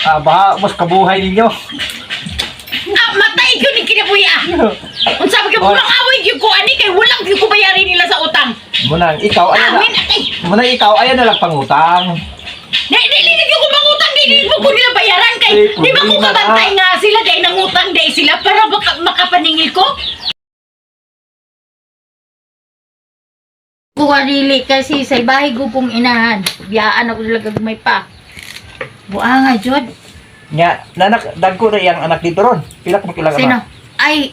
Baha, mas kabuhay ninyo. Matay ko ni kinabuya. Kung sabi ka, pulang away yung ko, ani, kay walang yung ko bayarin nila sa utang. Munang ikaw, ayan na. Amin, atay. Munang ikaw, ayan na lang pangutang. Nililig yung mangutang, nililig mo ko nila bayaran kay, di ba ko kabantay nga sila, dahil nangutang dahil sila, para makapaningil ko? Buwarili kasi sa bahay ko pong inahan. Biyaan ako nila gagmay pa. Buang nga, Jod. Nya, nanak, dagko na yung anak dito ron. Pila ko makilaga Sino? Ay,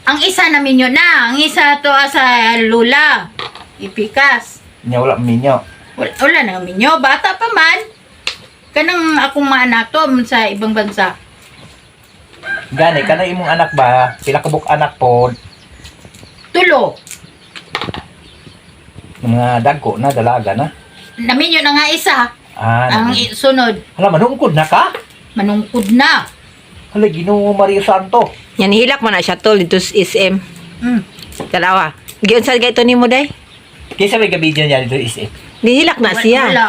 ang isa namin yun na. Ang isa to sa Lula. Ipikas. Nya, wala minyo. Wala namin yun. Bata pa man. Kanang akong mga anak to sa ibang bansa. Gani, kana imong anak ba? Pila kabuk anak po. Tulo. Mga dagko na, dalaga na. Namin yun na nga isa. Ang sunod. Hala, manungkod na ka? Manungkod na. Hala, Ginoo Maria Santo. Yan hilak man na siya tol dito sa SM. Dalawa. Giyon sa gayto nimo day? Kaysa may gabi niya dito is it. Nihilak na siya. Wala.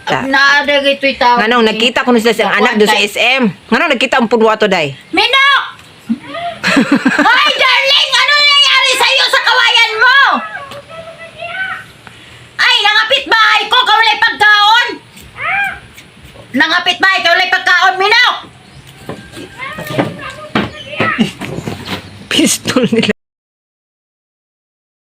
Ta. Naada ito'y tao. Nganong nagkita ko na sila sa anak do sa SM. Nganong nagkita ang punwa to day? Mino! Hi, darling! Ano nangyari sa'yo sa kawayan mo? Ay, nangapit bahay ko, kawalay pagkaon! Nangapit bahay, kawalay pagkaon, Mino! Pistol nila.